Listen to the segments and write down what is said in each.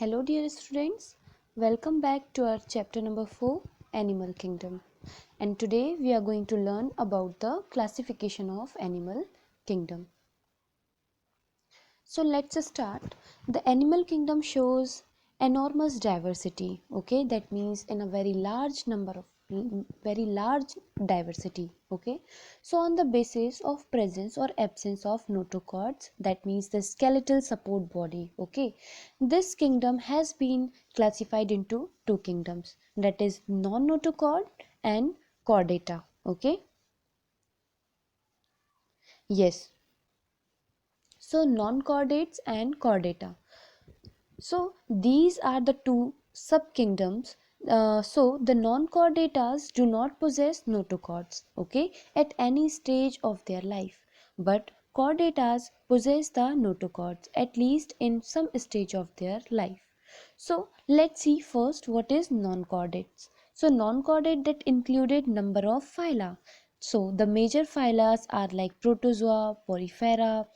Hello dear students, welcome back to our chapter number 4, Animal Kingdom. And today we are going to learn about the classification of animal kingdom. So let's start. The animal kingdom shows enormous diversity, okay? That means in a very large number of very large diversity, okay? So on the basis of presence or absence of notochords, that means the skeletal support body, okay? This kingdom has been classified into two kingdoms, that is non-notochord and chordata, okay? Yes. So non-chordates and chordata. So these are the two subkingdoms. So the non-chordatas do not possess notochords, okay, at any stage of their life, but chordatas possess the notochords at least in some stage of their life. So let's see first what is non-chordates. So non-chordate that included number of phyla. So the major phyla are like Protozoa, Porifera,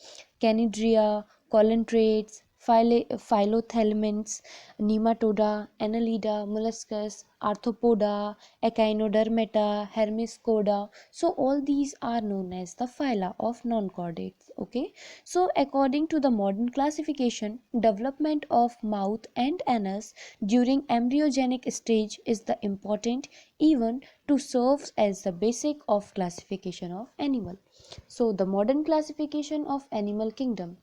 Canidria, Colentrates, Phyllothelamints, Nematoda, Annelida, Molluscus, Arthropoda, Echinodermata, Hermiscoda. So all these are known as the phyla of non-chordates. Okay. So according to the modern classification, development of mouth and anus during embryogenic stage is the important event to serve as the basic of classification of animal. So the modern classification of animal kingdom,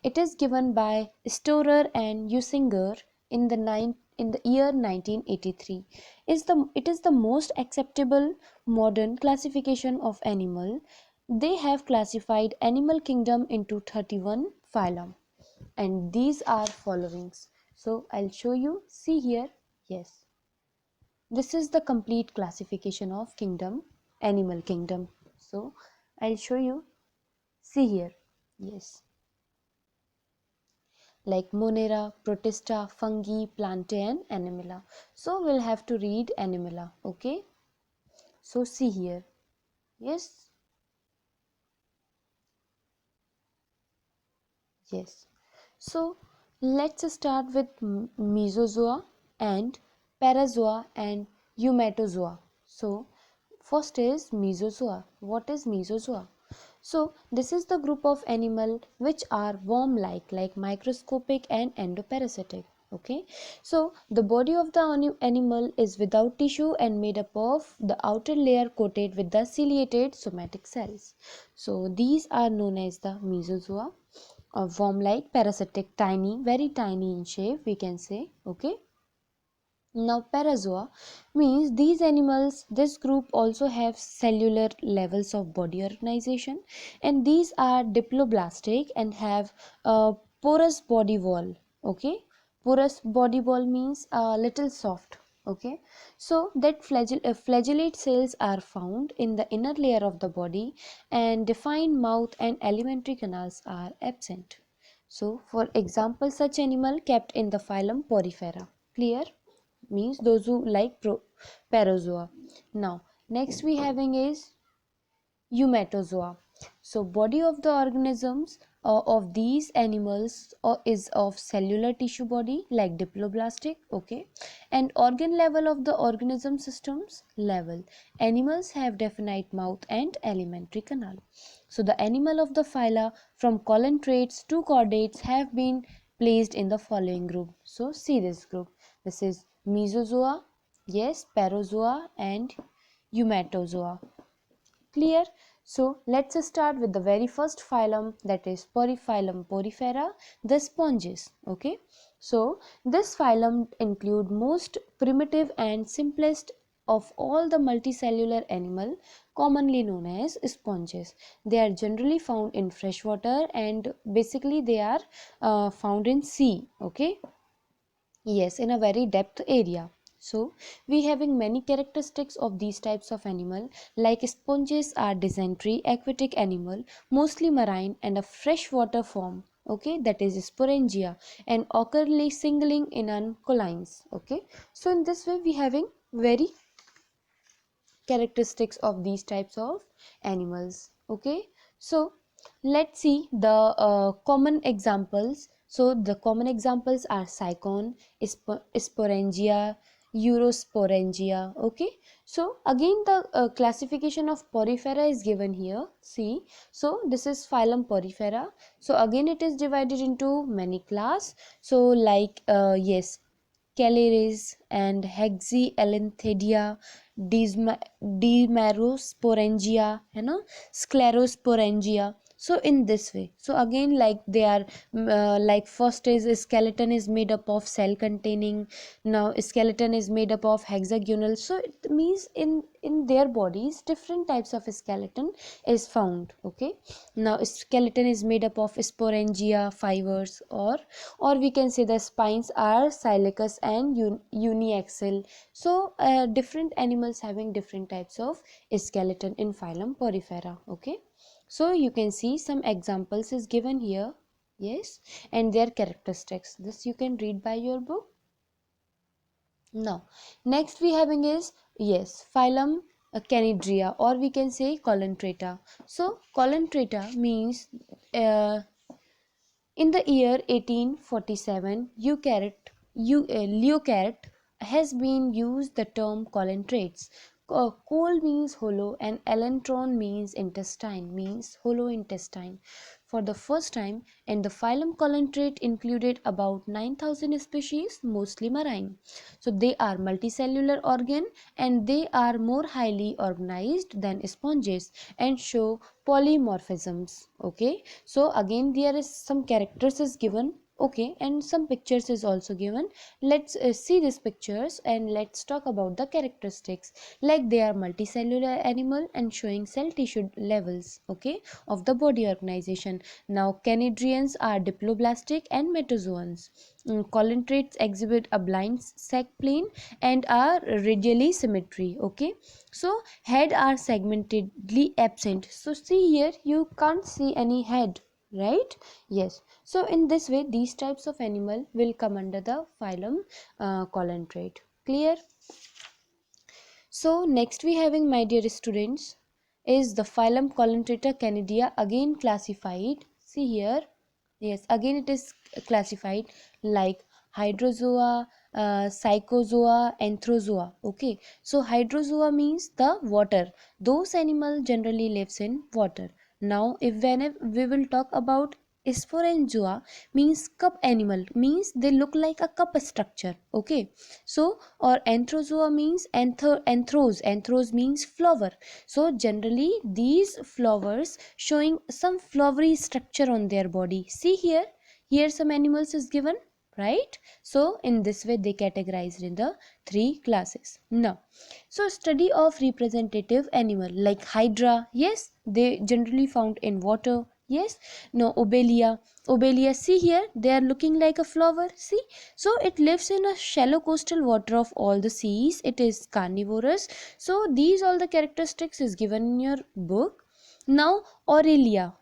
it is given by Storer and Usinger in the year 1983. It is the most acceptable modern classification of animal. They have classified animal kingdom into 31 phylum, and these are followings. So I'll show you. See here. Yes. This is the complete classification of kingdom, animal kingdom. So I'll show you. See here. Yes. Like Monera, Protista, Fungi, Plantae and Animala. So we'll have to read Animala, okay? So see here. Yes? Yes. So let's start with Mesozoa and Parazoa and Eumetozoa. So first is Mesozoa. What is Mesozoa? So this is the group of animal which are worm like microscopic and endoparasitic. Okay, so the body of the animal is without tissue and made up of the outer layer coated with the ciliated somatic cells. So these are known as the Mesozoa, worm like parasitic, tiny, very tiny in shape, we can say. Okay, now parazoa means these animals, this group also have cellular levels of body organization, and these are diploblastic and have a porous body wall. Okay, porous body wall means a little soft. Okay, so that flagellate cells are found in the inner layer of the body, and defined mouth and alimentary canals are absent. So for example, such animal kept in the phylum Porifera. Clear? Means those who like parazoa. Now next we having is eumetozoa. So body of the organisms of these animals is of cellular tissue body like diploblastic. Okay, and organ level of the organism systems level, animals have definite mouth and alimentary canal. So the animal of the phyla from colentrates to chordates have been placed in the following group. So see this group. This is Mesozoa, yes, Parazoa and Eumetozoa. Clear? So let's start with the very first phylum, that is Porifilum Porifera, the sponges. Okay. So this phylum include most primitive and simplest of all the multicellular animal commonly known as sponges. They are generally found in fresh water, and basically they are found in sea. Okay. Yes, in a very depth area. So we having many characteristics of these types of animal, like sponges are dysentery aquatic animal, mostly marine and a freshwater form. Okay, that is sporangia, and occurly singling in ancolines. Okay, so in this way we having very characteristics of these types of animals. Okay, so let's see the common examples So the common examples are cycon, sporangia, Eurosporangia. Okay, so again the classification of Porifera is given here. See, so this is phylum Porifera. So again it is divided into many class. So like yes, Caleres and Hexielenthedia, Demerosporangia, Sclerosporangia. So in this way, so again like they are like first is skeleton is made up of cell containing, now skeleton is made up of hexagonal. So it means in their bodies different types of skeleton is found. Okay, now skeleton is made up of sporangia fibers, or we can say the spines are silicus and uniaxial. So different animals having different types of skeleton in phylum Porifera. Okay, so you can see some examples is given here. Yes, and their characteristics, this you can read by your book. Now next we having is, yes, phylum Canidria, or we can say Colentrata. So Colentrata means uh, in the year 1847, Leucart has been used the term colentrates. Col means hollow and elentron means intestine, means hollow intestine. For the first time, and the phylum Colentrate included about 9,000 species, mostly marine. So they are multicellular organ and they are more highly organized than sponges and show polymorphisms. Okay, so again there is some characters is given. Okay, and some pictures is also given. Let's see these pictures and let's talk about the characteristics. Like they are multicellular animal and showing cell tissue levels, okay, of the body organization. Now canidrians are diploblastic and metazoans. Colentrates exhibit a blind sac plane and are radially symmetry. Okay, so head are segmentedly absent. So see here, you can't see any head, right? Yes, so in this way these types of animal will come under the phylum Colentrate. Clear? So next we having, my dear students, is the phylum Colentrata canidia, again classified. See here, yes, again it is classified like hydrozoa, psychozoa, anthrozoa. Okay, so hydrozoa means the water. Those animal generally lives in water. Now if whenever we will talk about sporangia, means cup animal, means they look like a cup structure. Okay, so or anthrozoa means anthros means flower. So generally these flowers showing some flowery structure on their body. See here, here some animals is given, right? So in this way they categorized in the three classes. Now so study of representative animal like hydra, yes, they generally found in water. Yes, no, obelia, see here, they are looking like a flower. See, so it lives in a shallow coastal water of all the seas. It is carnivorous. So these all the characteristics is given in your book. Now Aurelia.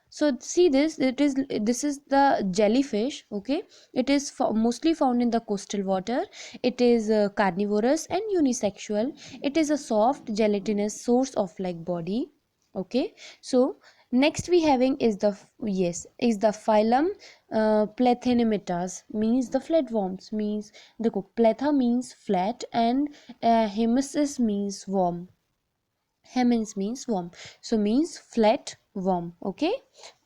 So see this, this is the jellyfish. Okay, it is mostly found in the coastal water. It is carnivorous and unisexual. It is a soft gelatinous source of like body. Okay, so next we having is the, yes, is the phylum Platyhelminthes, means the flatworms. Means the platha means flat and hemesis means worm. Hemins means worm, so means flat worm. Okay,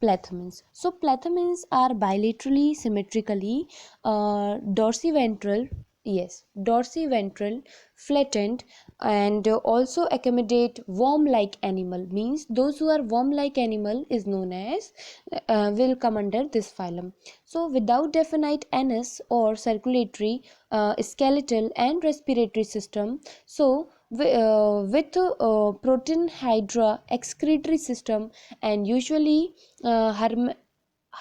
plathemins. So plathemins are bilaterally symmetrically dorsiventral, yes, dorsiventral, flattened, and also accommodate worm like animal. Means those who are worm like animal is known as will come under this phylum. So without definite anus or circulatory, skeletal and respiratory system. So with protein hydra excretory system, and usually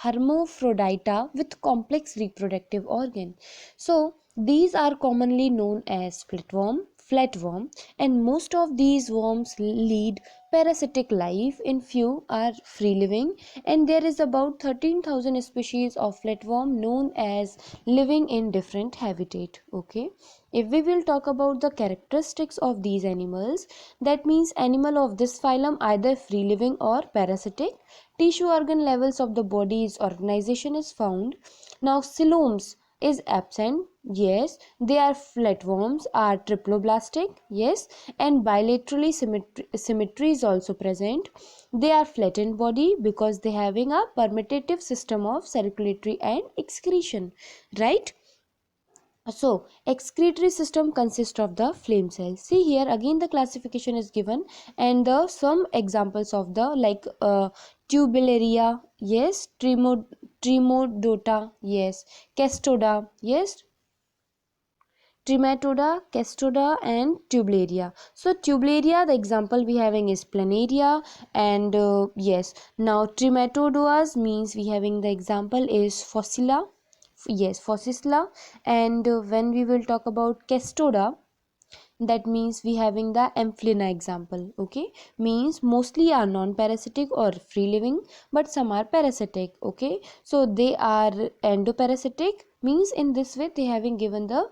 hermaphrodita with complex reproductive organ. So these are commonly known as flatworm, flatworm, and most of these worms lead parasitic life. In few are free living, and there is about 13,000 species of flatworm known as living in different habitat. Okay, if we will talk about the characteristics of these animals, that means animal of this phylum either free living or parasitic. Tissue organ levels of the body's organization is found. Now coeloms is absent. Yes, they are flatworms, are triploblastic. Yes, and bilaterally symmetry is also present. They are flattened body because they having a permutative system of circulatory and excretion, right? So excretory system consists of the phloem cells. See here again the classification is given, and the some examples of the like tubularia, yes, tremodota, yes, castoda, yes, Trematoda, Castoda, and Tubularia. So Tubularia, the example we having is Planaria, and yes. Now Trematodoas means we having the example is Fossila, yes, Fossila, and when we will talk about Castoda, that means we having the Amphlina example. Okay, means mostly are non-parasitic or free living, but some are parasitic. Okay, so they are endoparasitic, means in this way they having given the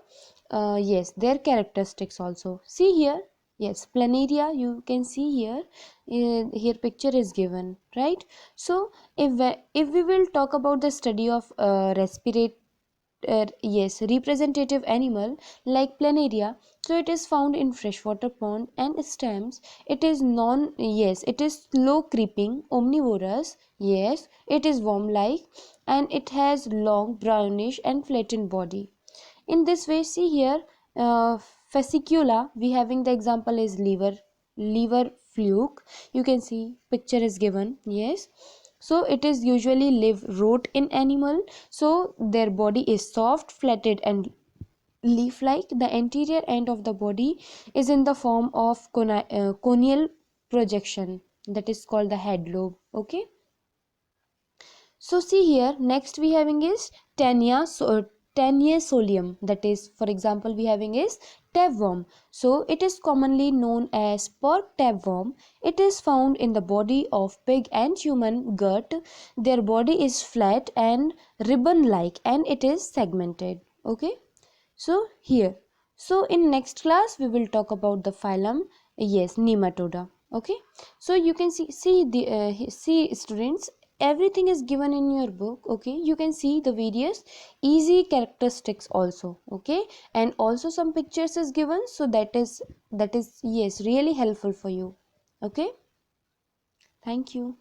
yes their characteristics also. See here, yes, planaria you can see here, here picture is given, right? So if we will talk about the study of respiratory yes representative animal like planaria, so it is found in freshwater pond and stems. It is non, yes, it is slow creeping omnivorous, yes, it is worm like, and it has long brownish and flattened body. In this way, see here, fascicula we having the example is liver fluke. You can see picture is given, yes. So it is usually live rot in animal, so their body is soft, flattened, and leaf like. The anterior end of the body is in the form of conial projection, that is called the head lobe. Okay, so see here, next we having is Taniasolium, that is for example we having is tapeworm. So it is commonly known as pork tapeworm. It is found in the body of pig and human gut. Their body is flat and ribbon like, and it is segmented. Okay, so here, so in next class we will talk about the phylum, yes, Nematoda. Okay, so you can see the see students, everything is given in your book. Okay, you can see the various easy characteristics also. Okay, and also some pictures is given, so that is yes really helpful for you. Okay, thank you.